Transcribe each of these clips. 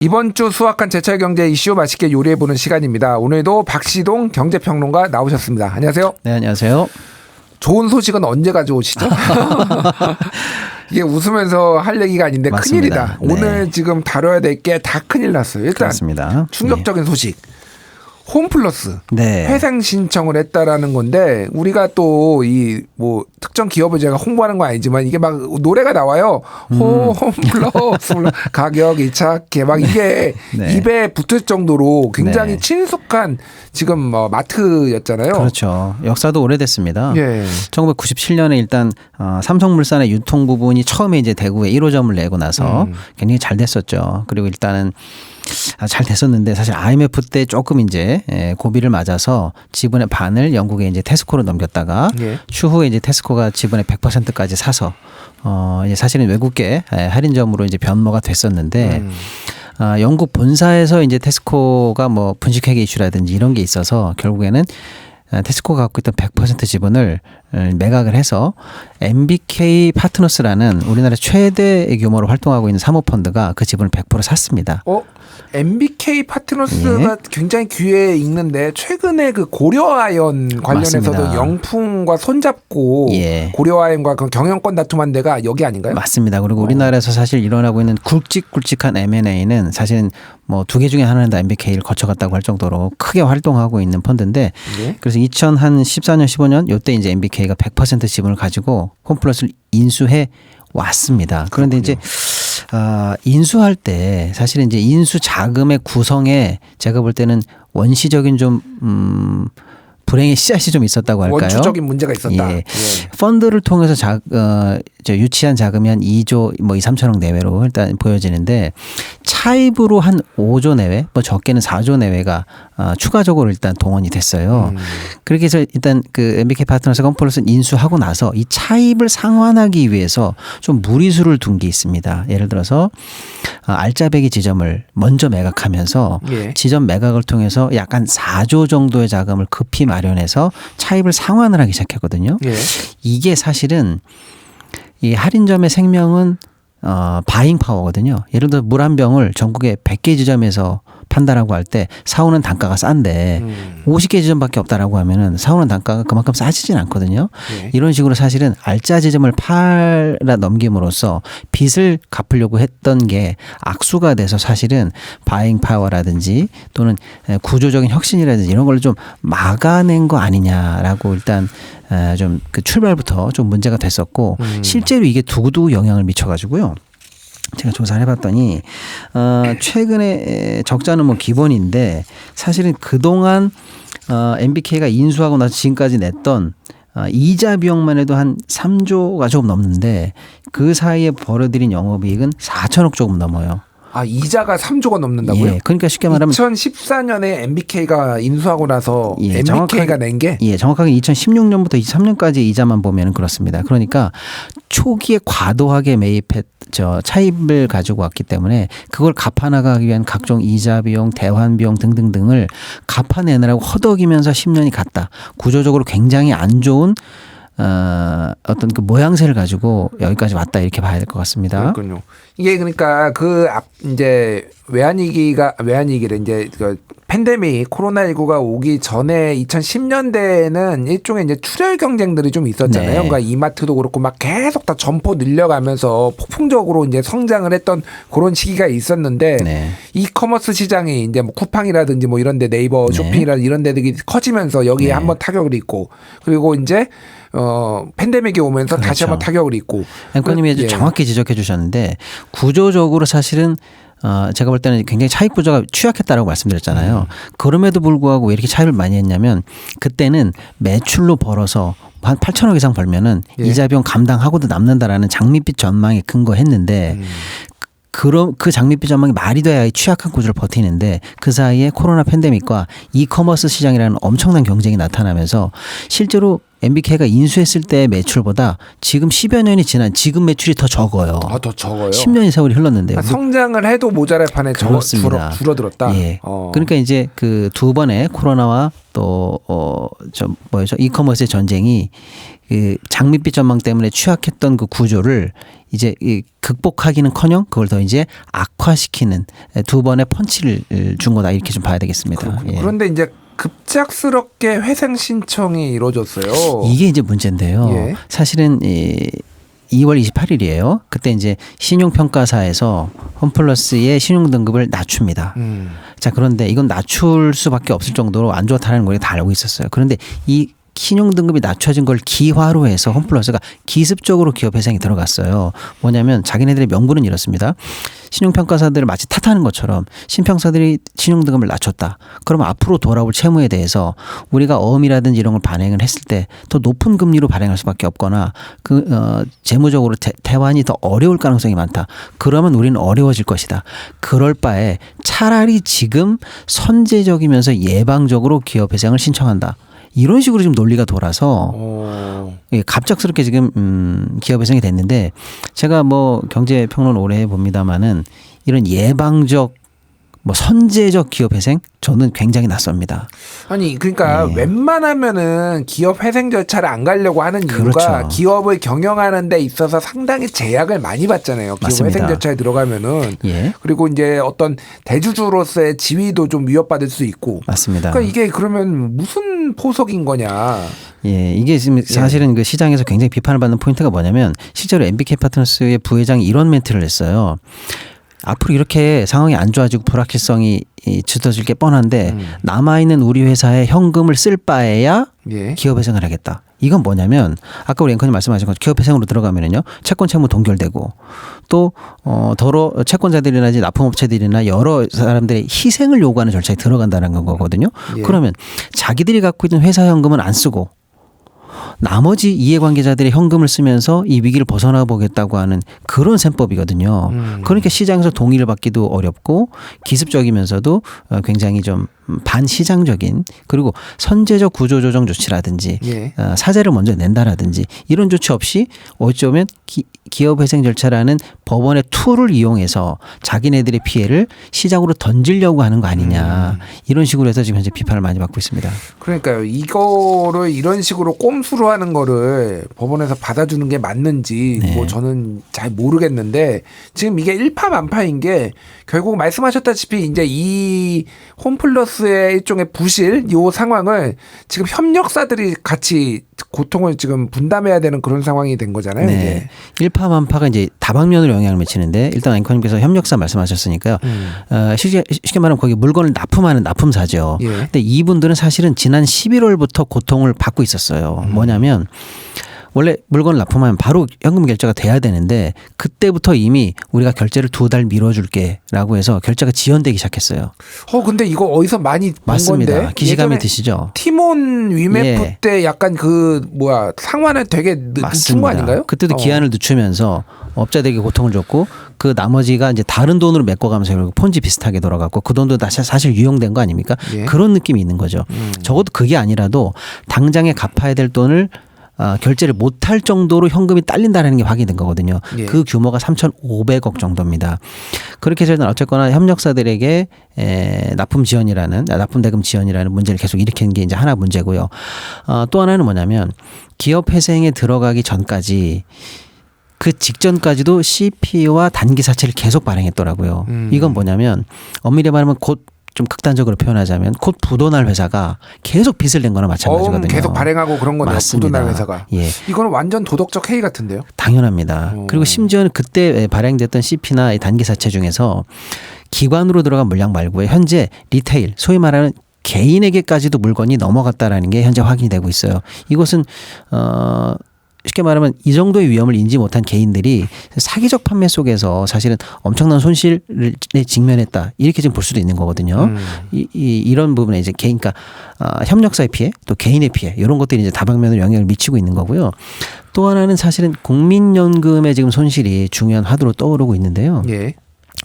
이번 주 수확한 제철 경제 이슈 맛있게 요리해보는 시간입니다. 오늘도 박시동 경제평론가 나오셨습니다. 안녕하세요. 네, 안녕하세요. 좋은 소식은 언제 가져오시죠? 이게 웃으면서 할 얘기가 아닌데 맞습니다. 큰일이다. 네. 오늘 지금 다뤄야 될 게 다 큰일 났어요. 일단 그렇습니다. 충격적인 소식. 홈플러스 네. 회생 신청을 했다라는 건데 우리가 또 이 뭐 특정 기업을 제가 홍보하는 건 아니지만 이게 막 노래가 나와요. 홈플러스 가격 2차 개막 이게 네. 입에 붙을 정도로 굉장히 네. 친숙한 지금 마트였잖아요. 그렇죠. 역사도 오래됐습니다. 예. 1997년에 일단 삼성물산의 유통 부분이 처음에 이제 대구에 1호점을 내고 나서 굉장히 잘 됐었죠. 그리고 일단은 잘 됐었는데 사실 IMF 때 조금 이제 고비를 맞아서 지분의 반을 영국에 이제 테스코로 넘겼다가 예. 추후에 이제 테스코가 지분의 100%까지 사서 이제 사실은 외국계 할인점으로 이제 변모가 됐었는데 영국 본사에서 이제 테스코가 뭐 분식회계 이슈라든지 이런 게 있어서 결국에는 테스코가 갖고 있던 100% 지분을 매각을 해서 MBK 파트너스라는 우리나라 최대 규모로 활동하고 있는 사모펀드가 그 지분을 100% 샀습니다. MBK 파트너스가 굉장히 귀에 익는데 최근에 그 고려아연 관련해서도 맞습니다. 영풍과 손잡고 고려아연과 그 경영권 다툼한 데가 여기 아닌가요? 맞습니다. 그리고 우리나라에서 사실 일어나고 있는 굵직굵직한 M&A는 사실은 뭐 두 개 중에 하나는 다 MBK를 거쳐갔다고 할 정도로 크게 활동하고 있는 펀드인데 그래서 2014년 15년 이때 이제 MBK가 100% 지분을 가지고 홈플러스를 인수해 왔습니다. 그런데 그렇군요. 이제 인수할 때 사실은 이제 인수 자금의 구성에 제가 볼 때는 원시적인 좀 불행의 씨앗이 좀 있었다고 할까요? 원초적인 문제가 있었다. 예. 펀드를 통해서 유치한 자금이 한 2조 뭐 2, 3천억 내외로 일단 보여지는데 차입으로 한 5조 내외, 뭐 적게는 4조 내외가 추가적으로 일단 동원이 됐어요. 그렇게 해서 일단 그 MBK 파트너스 홈플러스를 인수하고 나서 이 차입을 상환하기 위해서 좀 무리수를 둔 게 있습니다. 예를 들어서 알짜배기 지점을 먼저 매각하면서 지점 매각을 통해서 약간 4조 정도의 자금을 급히 마련해서 차입을 상환을 하기 시작했거든요. 이게 사실은 이 할인점의 생명은 바잉 파워거든요. 예를 들어 물 한 병을 전국에 100개 지점에서 판다라고 할 때 사오는 단가가 싼데 50개 지점밖에 없다라고 하면은 사오는 단가가 그만큼 싸지진 않거든요. 이런 식으로 사실은 알짜 지점을 팔아 넘김으로써 빚을 갚으려고 했던 게 악수가 돼서 사실은 바잉 파워라든지 또는 구조적인 혁신이라든지 이런 걸 좀 막아낸 거 아니냐라고 일단 좀 그 출발부터 좀 문제가 됐었고 실제로 이게 두고두고 영향을 미쳐가지고요. 제가 조사를 해봤더니 최근에 적자는 뭐 기본인데 사실은 그동안 MBK가 인수하고 나서 지금까지 냈던 이자 비용만 해도 한 3조가 조금 넘는데 그 사이에 벌어들인 영업이익은 4천억 조금 넘어요. 이자가 3조가 넘는다고요? 그러니까 쉽게 말하면 2014년에 MBK가 인수하고 나서 MBK가 낸 게? 정확하게 2016년부터 23년까지 이자만 보면 그렇습니다. 그러니까 초기에 과도하게 차입을 가지고 왔기 때문에 그걸 갚아나가기 위한 각종 이자 비용, 대환 비용 등등등을 갚아내느라고 허덕이면서 10년이 갔다. 구조적으로 굉장히 안 좋은 어떤 그 모양새를 가지고 여기까지 왔다 이렇게 봐야 될 것 같습니다. 그렇군요. 이게 그러니까 이제 외환위기를 이제 그 팬데믹 코로나19가 오기 전에 2010년대에는 일종의 이제 출혈 경쟁들이 좀 있었잖아요. 그러니까 이마트도 그렇고 막 계속 다 점포 늘려가면서 폭풍적으로 이제 성장을 했던 그런 시기가 있었는데 이커머스 시장이 이제 뭐 쿠팡이라든지 뭐 이런데 네이버 쇼핑이라든지 이런 데들이 커지면서 여기에 한번 타격을 입고 그리고 이제 팬데믹이 오면서 다시 한번 타격을 입고. 앵커님이 아주 정확히 지적해 주셨는데 구조적으로 사실은 제가 볼 때는 굉장히 차익 구조가 취약했다라고 말씀드렸잖아요. 그럼에도 불구하고 왜 이렇게 차익을 많이 했냐면 그때는 매출로 벌어서 한 8천억 이상 벌면은 이자 비용 감당하고도 남는다라는 장밋빛 전망에 근거했는데 그 장밋빛 전망이 말이 돼야 이 취약한 구조를 버티는데 그 사이에 코로나 팬데믹과 이커머스 시장이라는 엄청난 경쟁이 나타나면서 실제로 MBK가 인수했을 때의 매출보다 지금 10여 년이 지난 지금 매출이 더 적어요. 더 적어요? 10년의 세월이 흘렀는데요. 성장을 해도 모자랄 판에 줄어들었다. 그러니까 이제 그 두 번의 코로나와 또 이커머스의 전쟁이 그 장밋빛 전망 때문에 취약했던 그 구조를 이제 이 극복하기는커녕 그걸 더 이제 악화시키는 두 번의 펀치를 준 거다 이렇게 좀 봐야 되겠습니다. 예. 그런데 이제 급작스럽게 회생 신청이 이루어졌어요. 이게 이제 문제인데요. 예. 사실은 2월 28일이에요. 그때 이제 신용평가사에서 홈플러스의 신용등급을 낮춥니다. 자, 그런데 이건 낮출 수밖에 없을 정도로 안 좋다는 걸 다 알고 있었어요. 그런데 이 신용등급이 낮춰진 걸 기화로 해서 홈플러스가 기습적으로 기업 회생이 들어갔어요. 뭐냐면 자기네들의 명분은 이렇습니다. 신용평가사들을 마치 탓하는 것처럼 신평사들이 신용등급을 낮췄다. 그러면 앞으로 돌아올 채무에 대해서 우리가 어음이라든지 이런 걸 발행을 했을 때 더 높은 금리로 발행할 수밖에 없거나 재무적으로 대환이 더 어려울 가능성이 많다. 그러면 우리는 어려워질 것이다. 그럴 바에 차라리 지금 선제적이면서 예방적으로 기업 회생을 신청한다. 이런 식으로 지금 논리가 돌아서 갑작스럽게 지금 기업 회생이 됐는데 제가 뭐 경제평론 오래 해봅니다마는 이런 예방적 뭐 선제적 기업 회생 저는 굉장히 낯섭니다. 아니 그러니까 웬만하면은 기업 회생 절차를 안 가려고 하는 이유가 그렇죠. 기업을 경영하는 데 있어서 상당히 제약을 많이 받잖아요. 기업 맞습니다. 회생 절차에 들어가면은 예. 그리고 이제 어떤 대주주로서의 지위도 좀 위협받을 수 있고. 맞습니다. 그러니까 이게 그러면 무슨 포석인 거냐? 예, 이게 지금 사실은 그 시장에서 굉장히 비판을 받는 포인트가 뭐냐면 실제로 MBK 파트너스의 부회장이 이런 멘트를 했어요. 앞으로 이렇게 상황이 안 좋아지고 불확실성이 짙어질 게 뻔한데 남아있는 우리 회사에 현금을 쓸 바에야 기업 회생을 하겠다. 이건 뭐냐면 아까 우리 앵커님 말씀하신 것처럼 기업 회생으로 들어가면은요 채권 채무 동결되고 또 채권자들이나 납품업체들이나 여러 사람들의 희생을 요구하는 절차에 들어간다는 거거든요. 그러면 자기들이 갖고 있는 회사 현금은 안 쓰고 나머지 이해관계자들의 현금을 쓰면서 이 위기를 벗어나 보겠다고 하는 그런 셈법이거든요. 그러니까 시장에서 동의를 받기도 어렵고 기습적이면서도 굉장히 좀 반시장적인 그리고 선제적 구조조정 조치라든지 사재를 먼저 낸다라든지 이런 조치 없이 어쩌면 기업회생 절차라는 법원의 툴을 이용해서 자기네들의 피해를 시장으로 던지려고 하는 거 아니냐 이런 식으로 해서 지금 현재 비판을 많이 받고 있습니다. 그러니까요. 이거를 이런 식으로 꼼수로 하는 거를 법원에서 받아주는 게 맞는지 뭐 저는 잘 모르겠는데 지금 이게 일파만파인 게 결국 말씀하셨다시피 이제 이 홈플러스의 일종의 부실 이 상황을 지금 협력사들이 같이 고통을 지금 분담해야 되는 그런 상황이 된 거잖아요. 네. 이게. 일파만파가 이제 다방면으로 영향을 미치는데 일단 앵커님께서 협력사 말씀하셨으니까요. 쉽게 말하면 거기 물건을 납품하는 납품사죠. 근데 이분들은 사실은 지난 11월부터 고통을 받고 있었어요. 뭐냐면 원래 물건을 납품하면 바로 현금 결제가 돼야 되는데 그때부터 이미 우리가 결제를 2달 미뤄줄게라고 해서 결제가 지연되기 시작했어요. 근데 이거 어디서 많이 본 맞습니다. 건데? 기시감이 드시죠. 티몬 위메프 때 약간 상환을 되게 늦춘 거 아닌가요? 그때도 기한을 늦추면서 업자들에게 고통을 줬고 그 나머지가 이제 다른 돈으로 메꿔가면서 결국 폰지 비슷하게 돌아갔고 그 돈도 사실 유용된 거 아닙니까? 그런 느낌이 있는 거죠. 적어도 그게 아니라도 당장에 갚아야 될 돈을 결제를 못할 정도로 현금이 딸린다는 게 확인된 거거든요. 그 규모가 3,500억 정도입니다. 그렇게 해서 어쨌거나 협력사들에게 납품 대금 지연이라는 문제를 계속 일으키는 게 이제 하나 문제고요. 또 하나는 뭐냐면 기업 회생에 들어가기 전까지 그 직전까지도 CP와 단기 사채를 계속 발행했더라고요. 이건 뭐냐면 엄밀히 말하면 곧 좀 극단적으로 표현하자면 곧 부도날 회사가 계속 빚을 낸 거나 마찬가지거든요. 계속 발행하고 그런 거네요. 맞습니다. 부도날 회사가. 이거는 완전 도덕적 해이 같은데요. 당연합니다. 그리고 심지어는 그때 발행됐던 CP나 단기사채 중에서 기관으로 들어간 물량 말고요. 현재 리테일 소위 말하는 개인에게까지도 물건이 넘어갔다라는 게 현재 확인이 되고 있어요. 이것은 쉽게 말하면 이 정도의 위험을 인지 못한 개인들이 사기적 판매 속에서 사실은 엄청난 손실에 직면했다. 이렇게 지금 볼 수도 있는 거거든요. 이런 부분에 이제 그러니까 협력사의 피해 또 개인의 피해 이런 것들이 이제 다방면으로 영향을 미치고 있는 거고요. 또 하나는 사실은 국민연금의 지금 손실이 중요한 화두로 떠오르고 있는데요.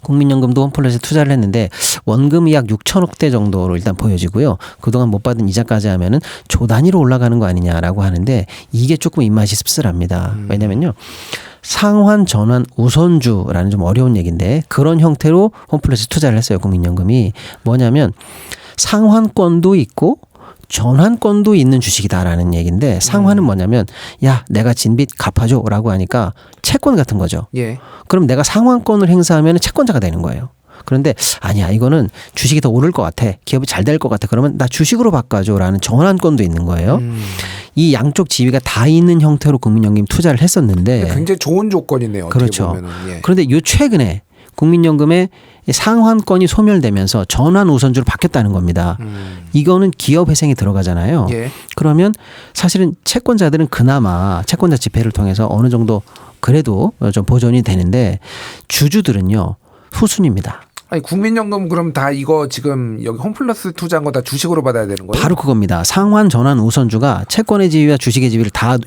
국민연금도 홈플러스에 투자를 했는데 원금이 약 6천억대 정도로 일단 보여지고요. 그동안 못 받은 이자까지 하면은 조 단위로 올라가는 거 아니냐라고 하는데 이게 조금 입맛이 씁쓸합니다. 왜냐면요. 상환 전환 우선주라는 좀 어려운 얘기인데 그런 형태로 홈플러스에 투자를 했어요. 국민연금이. 뭐냐면 상환권도 있고 전환권도 있는 주식이다라는 얘기인데 상환은 뭐냐면 야 내가 진 빚 갚아줘라고 하니까 채권 같은 거죠. 예. 그럼 내가 상환권을 행사하면 채권자가 되는 거예요. 그런데 아니야 이거는 주식이 더 오를 것 같아. 기업이 잘 될 것 같아. 그러면 나 주식으로 바꿔줘라는 전환권도 있는 거예요. 이 양쪽 지위가 다 있는 형태로 국민연금 투자를 했었는데 굉장히 좋은 조건이네요. 그렇죠. 어떻게 보면은. 예. 그런데 요 최근에 국민연금의 상환권이 소멸되면서 전환 우선주로 바뀌었다는 겁니다. 이거는 기업 회생이 들어가잖아요. 예. 그러면 사실은 채권자들은 그나마 채권자 집회를 통해서 어느 정도 그래도 좀 보존이 되는데 주주들은요 후순입니다. 아니 국민연금 그럼 다 이거 지금 여기 홈플러스 투자한 거 다 주식으로 받아야 되는 거예요? 바로 그겁니다. 상환 전환 우선주가 채권의 지위와 주식의 지위를 다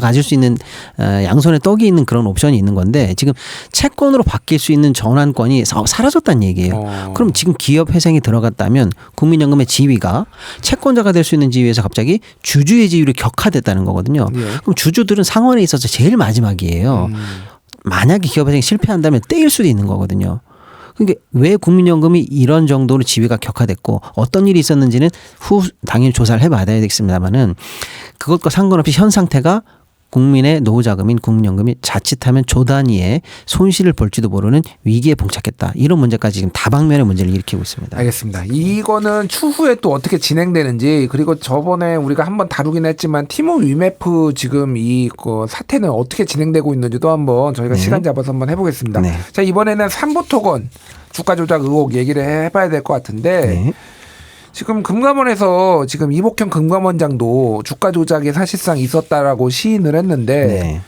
가질 수 있는 양손에 떡이 있는 그런 옵션이 있는 건데 지금 채권으로 바뀔 수 있는 전환권이 사라졌다는 얘기예요. 그럼 지금 기업 회생이 들어갔다면 국민연금의 지위가 채권자가 될 수 있는 지위에서 갑자기 주주의 지위로 격화됐다는 거거든요. 예. 그럼 주주들은 상환에 있어서 제일 마지막이에요. 만약에 기업 회생이 실패한다면 떼일 수도 있는 거거든요. 그러니까 왜 국민연금이 이런 정도로 지위가 격화됐고 어떤 일이 있었는지는 당연히 조사를 해봐야 되겠습니다만은 그것과 상관없이 현 상태가 국민의 노후자금인 국민연금이 자칫하면 조 단위의 손실을 볼지도 모르는 위기에 봉착했다. 이런 문제까지 지금 다방면의 문제를 일으키고 있습니다. 알겠습니다. 이거는 추후에 또 어떻게 진행되는지 그리고 저번에 우리가 한번 다루긴 했지만 티모 위메프 지금 이 사태는 어떻게 진행되고 있는지도 한번 저희가 시간 잡아서 한번 해보겠습니다. 네. 자 이번에는 삼부토건 주가 조작 의혹 얘기를 해봐야 될 것 같은데 네. 지금 금감원에서 지금 이복현 금감원장도 주가 조작이 사실상 있었다라고 시인을 했는데 네.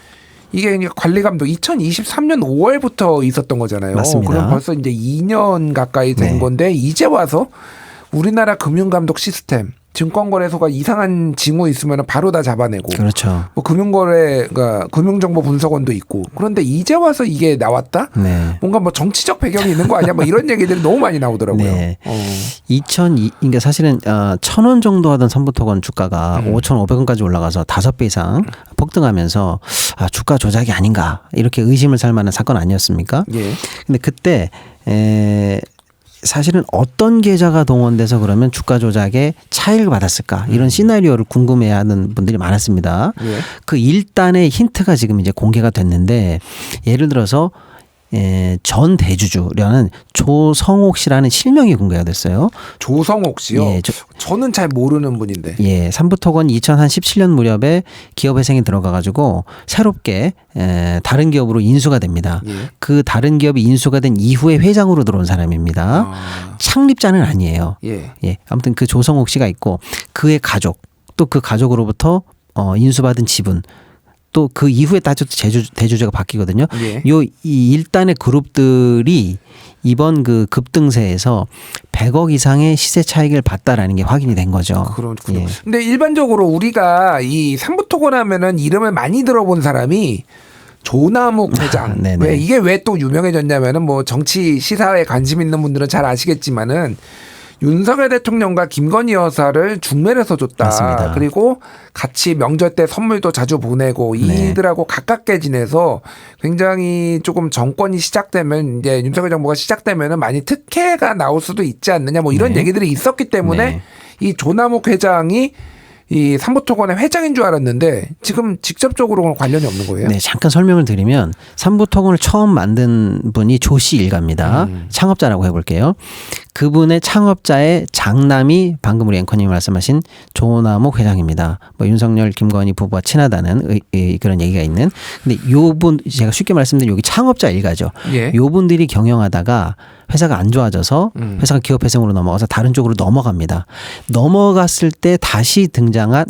이게 관리 감독 2023년 5월부터 있었던 거잖아요. 맞습니다. 그럼 벌써 이제 2년 가까이 된 네. 건데 이제 와서 우리나라 금융감독 시스템 증권거래소가 이상한 징후 있으면 바로 다 잡아내고 그렇죠. 뭐 금융거래 그러니까 금융정보분석원도 있고 그런데 이제 와서 이게 나왔다? 네. 뭔가 뭐 정치적 배경이 있는 거 아니야? 뭐 이런 얘기들이 너무 많이 나오더라고요. 네. 그러니까 사실은 1,000원 정도 하던 삼부토건 주가가 5,500원까지 올라가서 5배 이상 폭등하면서 주가 조작이 아닌가 이렇게 의심을 살 만한 사건 아니었습니까? 예. 근데 그때 사실은 어떤 계좌가 동원돼서 그러면 주가 조작에 차익을 받았을까 이런 시나리오를 궁금해하는 분들이 많았습니다. 예. 그 일단의 힌트가 지금 이제 공개가 됐는데 예를 들어서 전 대주주라는 조성옥 씨라는 실명이 공개가 됐어요. 조성옥 씨요? 예, 저는 잘 모르는 분인데. 예, 삼부토건 2017년 무렵에 기업 회생이 들어가가지고 새롭게 다른 기업으로 인수가 됩니다. 예. 그 다른 기업이 인수가 된 이후에 회장으로 들어온 사람입니다. 창립자는 아니에요. 예. 예, 아무튼 그 조성옥 씨가 있고 그의 가족 또 그 가족으로부터 인수받은 지분 또 그 이후에 따져 대주주가 바뀌거든요. 예. 이 일단의 그룹들이 이번 그 급등세에서 100억 이상의 시세 차익을 봤다라는 게 확인이 된 거죠. 그렇군요. 예. 근데 일반적으로 우리가 이 삼부토건 하면은 이름을 많이 들어본 사람이 조남욱 회장. 네네. 왜 이게 왜 또 유명해졌냐면은 뭐 정치 시사에 관심 있는 분들은 잘 아시겠지만은 윤석열 대통령과 김건희 여사를 중매해서 줬다. 맞습니다. 그리고 같이 명절 때 선물도 자주 보내고 이들하고 가깝게 지내서 굉장히 조금 정권이 시작되면 이제 윤석열 정부가 시작되면은 많이 특혜가 나올 수도 있지 않느냐 뭐 이런 얘기들이 있었기 때문에 이 조남욱 회장이 이 삼부토건의 회장인 줄 알았는데 지금 직접적으로 관련이 없는 거예요? 네, 잠깐 설명을 드리면 삼부토건을 처음 만든 분이 조씨 일가입니다. 창업자라고 해볼게요. 그분의 창업자의 장남이 방금 우리 앵커님이 말씀하신 조남욱 회장입니다. 뭐 윤석열, 김건희 부부와 친하다는 그런 얘기가 있는. 근데 요분 제가 쉽게 말씀드린 여기 창업자 일가죠. 예. 요분들이 경영하다가 회사가 안 좋아져서 회사가 기업 회생으로 넘어가서 다른 쪽으로 넘어갑니다. 넘어갔을 때 다시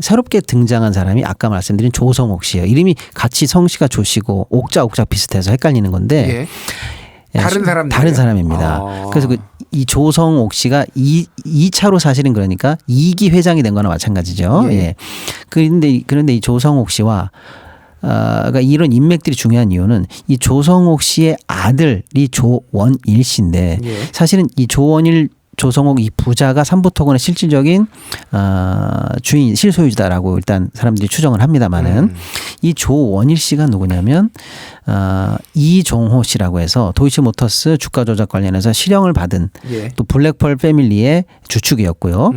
새롭게 등장한 사람이 아까 말씀드린 조성옥 씨예요. 이름이 같이 성씨가 조씨고 옥자 비슷해서 헷갈리는 건데 다른 사람 다른 사람입니다. 그래서 이 조성옥 씨가 2차로 사실은 그러니까 2기 회장이 된 거나 마찬가지죠. 예. 그런데 이 조성옥 씨와 그러니까 이런 인맥들이 중요한 이유는 이 조성옥 씨의 아들이 조원일 씨인데 사실은 이 조성옥 이 부자가 삼부토건의 실질적인 주인 실소유주다라고 일단 사람들이 추정을 합니다만은 이 조원일 씨가 누구냐면 이종호 씨라고 해서 도이치모터스 주가 조작 관련해서 실형을 받은 또 블랙펄 패밀리의 주축이었고요.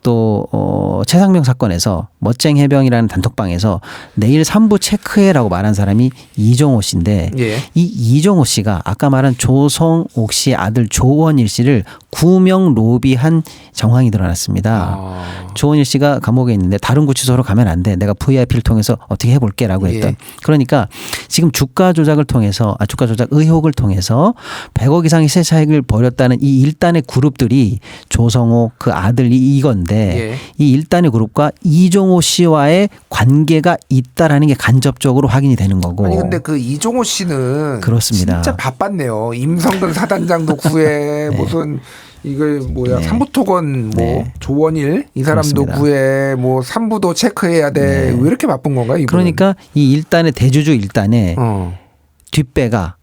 또 최상병 사건에서 멋쟁 해병이라는 단톡방에서 내일 3부 체크해라고 말한 사람이 이종호 씨인데 예. 이 이종호 씨가 아까 말한 조성옥 씨의 아들 조원일 씨를 구명 로비한 정황이 드러났습니다. 조원일 씨가 감옥에 있는데 다른 구치소로 가면 안 돼. 내가 VIP를 통해서 어떻게 해볼게라고 했던. 예. 그러니까 지금 주가 조작 의혹을 통해서 100억 이상의 시세 차익을 벌였다는 이 1단의 그룹들이 조성옥 그 아들이 이건데 예. 이 1단의 그룹과 이종호 씨와의 관계가 있다라는 게 간접적으로 확인이 되는 거고. 아니 근데 그 이종호 씨는 그렇습니다. 진짜 바빴네요. 임성근 사단장도 구해 무슨 이걸 뭐야 네. 삼부토건 뭐 네. 조원일 이 사람도 그렇습니다. 구해 뭐 삼부도 체크해야 돼. 왜 이렇게 바쁜 건가 이분은? 그러니까 이 1단의 대주주 1단의 뒷배가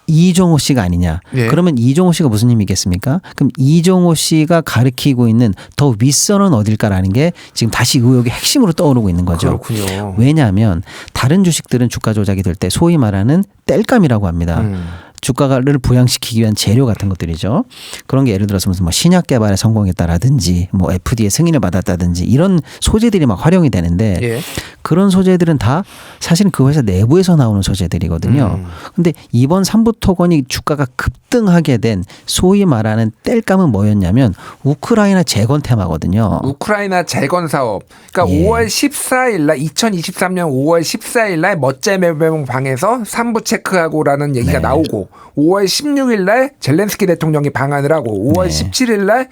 이종호 씨가 아니냐. 예. 그러면 이종호 씨가 무슨 힘이겠습니까? 그럼 이종호 씨가 가리키고 있는 더 윗선은 어딜까라는 게 지금 다시 의혹의 핵심으로 떠오르고 있는 거죠. 그렇군요. 왜냐하면 다른 주식들은 주가 조작이 될 때 소위 말하는 땔감이라고 합니다. 주가를 부양시키기 위한 재료 같은 것들이죠. 그런 게 예를 들어서 무슨 뭐 신약 개발에 성공했다라든지 뭐 FDA 승인을 받았다든지 이런 소재들이 막 활용이 되는데 예. 그런 소재들은 다 사실은 그 회사 내부에서 나오는 소재들이거든요. 근데 이번 삼부토건이 주가가 급등하게 된 소위 말하는 땔감은 뭐였냐면 우크라이나 재건 테마거든요. 우크라이나 재건 사업. 그러니까 예. 5월 14일 날 2023년 5월 14일 날 멋제매병 방에서 3부 체크하고라는 얘기가 네. 나오고 5월 16일 날 젤렌스키 대통령이 방한을 하고 5월 네. 17일 날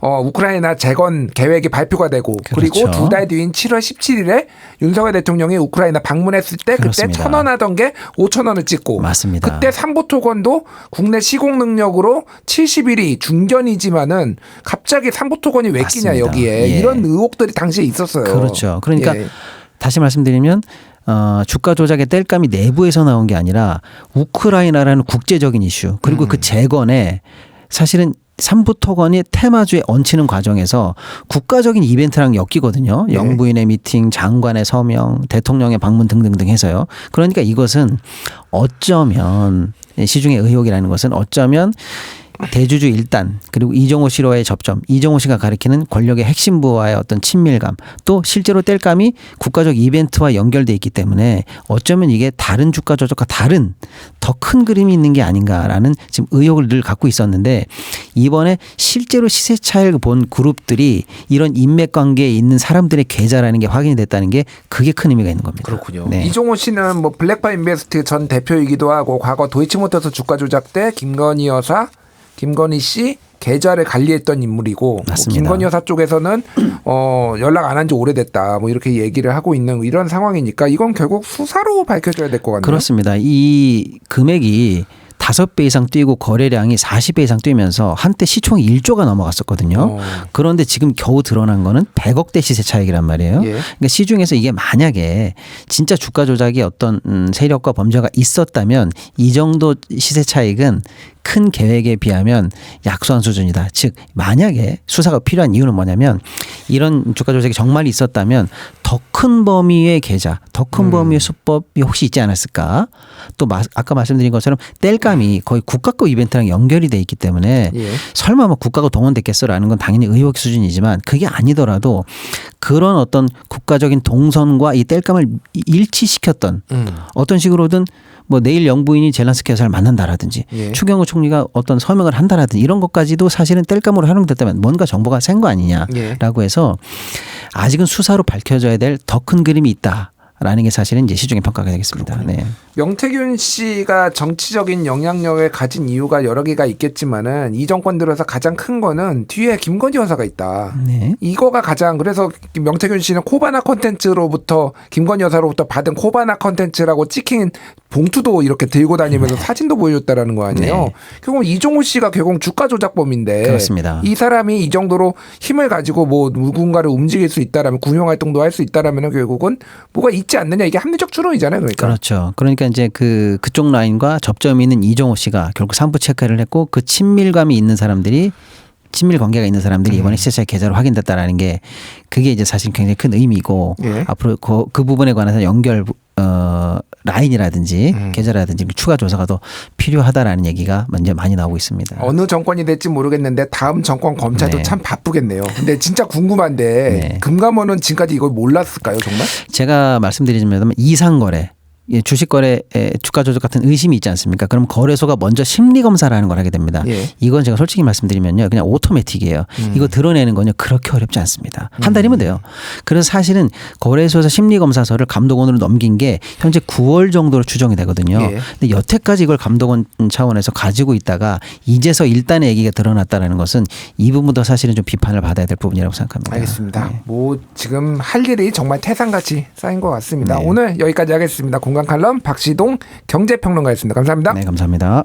우크라이나 재건 계획이 발표가 되고 그리고 그렇죠. 두 달 뒤인 7월 17일에 윤석열 대통령이 우크라이나 방문했을 때 그렇습니다. 그때 1,000원 하던 게 5,000원을 찍고 맞습니다. 그때 삼부토건도 국내 시공 능력으로 71위 중견이지만은 갑자기 삼부토건이 왜 끼냐 맞습니다. 여기에 예. 이런 의혹들이 당시에 있었어요. 그렇죠. 그러니까 예. 다시 말씀드리면 주가 조작의 땔감이 내부에서 나온 게 아니라 우크라이나라는 국제적인 이슈 그리고 그 재건에 사실은 삼부토건이 테마주에 얹히는 과정에서 국가적인 이벤트랑 엮이거든요. 네. 영부인의 미팅, 장관의 서명, 대통령의 방문 등등등 해서요. 그러니까 이것은 어쩌면 시중의 의혹이라는 것은 어쩌면 대주주 1단 그리고 이종호 씨와의 접점, 이종호 씨가 가리키는 권력의 핵심부와의 어떤 친밀감, 또 실제로 땔감이 국가적 이벤트와 연결돼 있기 때문에 어쩌면 이게 다른 주가 조작과 다른 더 큰 그림이 있는 게 아닌가라는 지금 의혹을 늘 갖고 있었는데 이번에 실제로 시세 차익을 본 그룹들이 이런 인맥 관계에 있는 사람들의 계좌라는 게 확인이 됐다는 게 그게 큰 의미가 있는 겁니다. 그렇군요. 네. 이종호 씨는 뭐 블랙바 인베스트 전 대표이기도 하고 과거 도이치모터스 주가 조작 때 김건희 씨 계좌를 관리했던 인물이고 뭐 맞습니다. 김건희 여사 쪽에서는 연락 안 한 지 오래됐다 뭐 이렇게 얘기를 하고 있는 이런 상황이니까 이건 결국 수사로 밝혀져야 될 것 같네요. 그렇습니다. 이 금액이 5배 이상 뛰고 거래량이 40배 이상 뛰면서 한때 시총이 1조가 넘어갔었거든요. 그런데 지금 겨우 드러난 거는 100억대 시세 차익이란 말이에요. 예. 그러니까 시중에서 이게 만약에 진짜 주가 조작이 어떤 세력과 범죄가 있었다면 이 정도 시세 차익은 큰 계획에 비하면 약소한 수준이다. 즉 만약에 수사가 필요한 이유는 뭐냐면 이런 주가 조작이 정말 있었다면 더 큰 범위의 계좌, 더 큰 범위의 수법이 혹시 있지 않았을까? 또 아까 말씀드린 것처럼 땔감이 거의 국가급 이벤트랑 연결이 돼 있기 때문에 예. 설마 뭐 국가가 동원됐겠어라는 건 당연히 의혹 수준이지만 그게 아니더라도 그런 어떤 국가적인 동선과 이 땔감을 일치시켰던 어떤 식으로든 뭐 내일 영부인이 젤란스키 여사를 만난다라든지 예. 추경호 총리가 어떤 서명을 한다라든지 이런 것까지도 사실은 땔감으로 활용됐다면 뭔가 정보가 센 거 아니냐라고 해서 아직은 수사로 밝혀져야 될 더 큰 그림이 있다라는 게 사실은 이제 시중의 평가가 되겠습니다. 네. 명태균 씨가 정치적인 영향력을 가진 이유가 여러 개가 있겠지만은 이 정권 들어서 가장 큰 거는 뒤에 김건희 여사가 있다. 네. 이거가 가장 그래서 명태균 씨는 코바나 컨텐츠로부터 김건희 여사로부터 받은 코바나 컨텐츠라고 찍힌 봉투도 이렇게 들고 다니면서 사진도 보여줬다라는 거 아니에요. 네. 결국 이종호 씨가 결국 주가 조작범인데 그렇습니다. 이 사람이 이 정도로 힘을 가지고 뭐 누군가를 움직일 수 있다라면 구형 활동도 할 수 있다라면 결국은 뭐가 있지 않느냐 이게 합리적 추론이잖아요. 그러니까. 그렇죠. 그러니까 이제 그쪽 라인과 접점이 있는 이종호 씨가 결국 3부 체크를 했고 그 친밀감이 있는 사람들이 친밀 관계가 있는 사람들이 이번에 시세차익 계좌로 확인됐다라는 게 그게 이제 사실 굉장히 큰 의미고 예. 앞으로 그 부분에 관해서 연결을 라인이라든지 계좌라든지 추가 조사가 더 필요하다라는 얘기가 먼저 많이 나오고 있습니다. 어느 정권이 될지 모르겠는데 다음 정권 검찰도 네. 참 바쁘겠네요. 근데 진짜 궁금한데 네. 금감원은 지금까지 이걸 몰랐을까요, 정말? 제가 말씀드리자면 이상거래 주식 거래 주가 조작 같은 의심이 있지 않습니까? 그럼 거래소가 먼저 심리 검사를 하는 걸 하게 됩니다. 예. 이건 제가 솔직히 말씀드리면요, 그냥 오토매틱이에요. 이거 드러내는 건요 그렇게 어렵지 않습니다. 한 달이면 돼요. 그래서 사실은 거래소에서 심리 검사서를 감독원으로 넘긴 게 현재 9월 정도로 추정이 되거든요. 예. 근데 여태까지 이걸 감독원 차원에서 가지고 있다가 이제서 일단의 얘기가 드러났다라는 것은 이 부분도 사실은 좀 비판을 받아야 될 부분이라고 생각합니다. 알겠습니다. 네. 뭐 지금 할 일이 정말 태산같이 쌓인 것 같습니다. 네. 오늘 여기까지 하겠습니다. 공간 칼럼 박시동 경제평론가였습니다. 감사합니다. 네, 감사합니다.